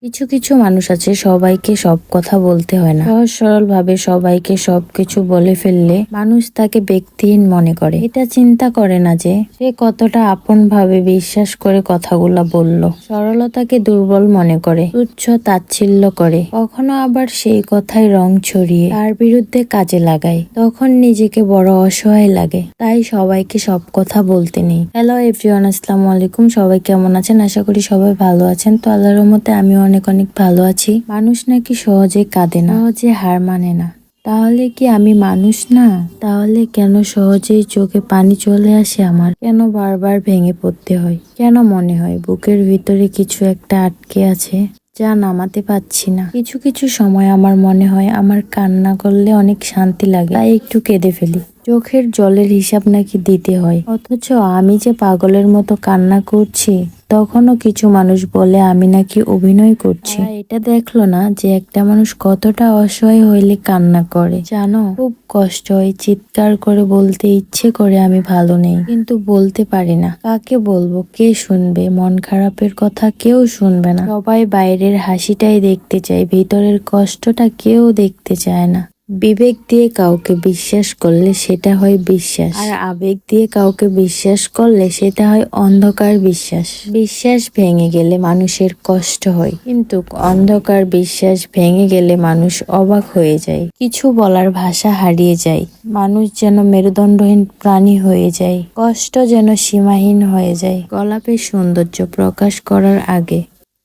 কিছু কিছু মানুষ আছে সবাইকে সব কথা বলতে হয় না, সহজ সরল ভাবে সবাইকে সবকিছু বলে ফেললে মানুষ তাকে ব্যক্তিহীন মনে করে। এটা চিন্তা করে না যে সে কতটা আপন ভাবে বিশ্বাস করে কথাগুলা বলল। সরলতাকে দুর্বল মনে করে, তুচ্ছ তাচ্ছিল্য করে, কখনো আবার সেই কথায় রং ছড়িয়ে তার বিরুদ্ধে কাজে লাগায়। তখন নিজেকে বড় অসহায় লাগে। তাই সবাইকে সব কথা বলতে নেই। হ্যালো এভরিওয়ান, আসসালামু আলাইকুম। সবাই কেমন আছেন? আশা করি সবাই ভালো আছেন। তো আল্লাহর রহমতে আমিও অনেক ভালো আছি। মানুষ নাকি সহজে কাঁদে না, সহজে হার মানে না। তাহলে কি আমি মানুষ না? তাহলে কেন সহজেই চোখে পানি চলে আসে আমার? কেন বারবার ভেঙে পড়তে হয়? কেন মনে হয় বুকের ভিতরে কিছু একটা আটকে আছে যা নামাতে পারছি না? কিছু কিছু সময় আমার মনে হয় আমার কান্না করলে অনেক শান্তি লাগে, তাই একটু কেঁদে ফেলি। চোখের জলের হিসাব নাকি দিতে হয়, অথচ আমি যে পাগলের মতো কান্না করছি তখনও কিছু মানুষ বলে আমি নাকি অভিনয় করছি। এটা দেখলো না যে একটা মানুষ কতটা অসহায় হইলে কান্না করে। জানো, খুব কষ্ট হয়, চিৎকার করে বলতে ইচ্ছে করে আমি ভালো নেই, কিন্তু বলতে পারি না। কাকে বলবো? কে শুনবে? মন খারাপের কথা কেউ শুনবে না। সবাই বাইরের হাসিটাই দেখতে চায়, ভিতরের কষ্টটা কেউ দেখতে চায় না। বিবেক দিয়ে কাউকে বিশ্বাস করলে সেটা হয় বিশ্বাস, আর আবেগ দিয়ে কাউকে বিশ্বাস করলে সেটা হয় অন্ধকার বিশ্বাস। বিশ্বাস ভেঙে গেলে মানুষের কষ্ট হয়, কিন্তু অন্ধকার বিশ্বাস ভেঙে গেলে মানুষ অবাক হয়ে যায়। কিছু বলার ভাষা হারিয়ে যায়, মানুষ যেন মেরুদণ্ডহীন প্রাণী হয়ে যায়, কষ্ট যেন সীমাহীন হয়ে যায়। গোলাপের সৌন্দর্য প্রকাশ করার আগে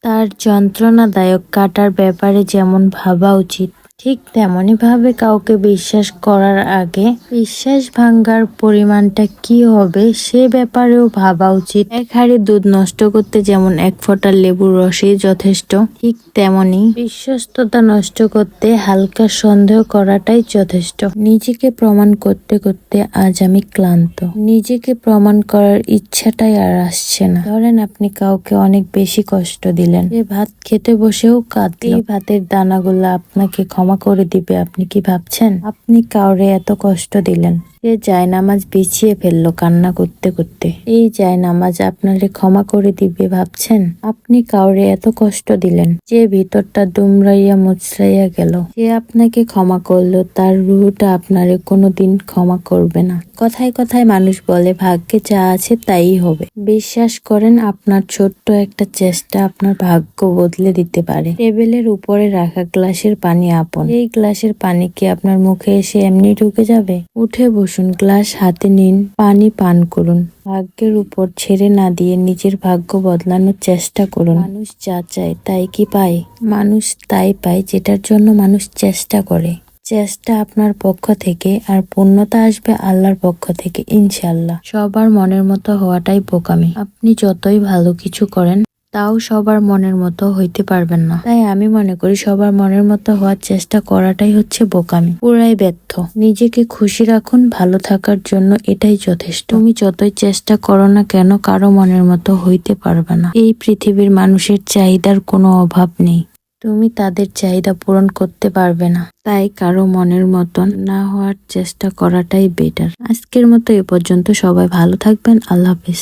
তার যন্ত্রণাদায়ক কাটার ব্যাপারে যেমন ভাবা উচিত, ঠিক তেমনি ভাবে কাউকে বিশ্বাস করার আগে বিশ্বাস ভাঙ্গার পরিমাণটা কি হবে সে ব্যাপারেও ভাবা উচিত। এক হাঁড়ি দুধ নষ্ট করতে যেমন এক ফোঁটা লেবুর রসই যথেষ্ট, ঠিক তেমনি বিশ্বস্ততা নষ্ট করতে হালকা সন্দেহ করাটাই যথেষ্ট। নিজেকে প্রমাণ করতে করতে আজ আমি ক্লান্ত। নিজেকে প্রমাণ করার ইচ্ছাটাই আর আসছে না। ধরেন আপনি কাউকে অনেক বেশি কষ্ট দিলেন, যে ভাত খেতে বসেও কাঁদল। এই ভাতের দানাগুলো আপনাকে ক্ষমা করে দিবে আপনি কি ভাবছেন? আপনি কাউরে এত কষ্ট দিলেন, সে জায়নামাজ বিছিয়ে ফেললো কান্না করতে করতে। এই জায়নামাজ আপনারে ক্ষমা করে দিবে ভাবছেন? আপনি কাউরে এত কষ্ট দিলেন, যে ভিতরটা দুমড়াইয়া মুচড়াইয়া গেল। যে আপনাকে ক্ষমা করলো তার রুহটা আপনারে কোনোদিন ক্ষমা করবে না। কথায় কথায় মানুষ বলে ভাগ্যে যা আছে তাই হবে। বিশ্বাস করেন, আপনার ছোট্ট একটা চেষ্টা আপনার ভাগ্য বদলে দিতে পারে। টেবিলের উপরে রাখা গ্লাসের পানি আপন, এই গ্লাসের পানি কি আপনার মুখে এসে এমনি ঢুকে যাবে? উঠে বসুন, গ্লাস হাতে নিন, পানি পান করুন। ভাগ্যের উপর ছেড়ে না দিয়ে নিজের ভাগ্য বদলানোর চেষ্টা করুন। মানুষ যা চায় তাই কি পায়? মানুষ তাই পায় যেটার জন্য মানুষ চেষ্টা করে। চেষ্টা আপনার পক্ষ থেকে, আর পূর্ণতা আসবে আল্লাহর পক্ষ থেকে ইনশাআল্লাহ। সবার মনের মতো হওয়াটাই বোকামি। আপনি যতই ভালো কিছু করেন তাও সবার মনের মতো হইতে পারবেন না। তাই আমি মনে করি সবার মনের মতো হওয়ার চেষ্টা করাটাই হচ্ছে বোকামি, পুরাই ব্যর্থ। নিজেকে খুশি রাখুন, ভালো থাকার জন্য এটাই যথেষ্ট। তুমি যতই চেষ্টা করো না কেন কারো মনের মতো হইতে পারবে না। এই পৃথিবীর মানুষের চাহিদার কোনো অভাব নেই, তুমি তাদের চাহিদা পূরণ করতে পারবে না। তাই কারো মনের মতন না হওয়ার চেষ্টা করাটাই বেটার। আজকের মতো এ পর্যন্ত। সবাই ভালো থাকবেন। আল্লাহ হাফেজ।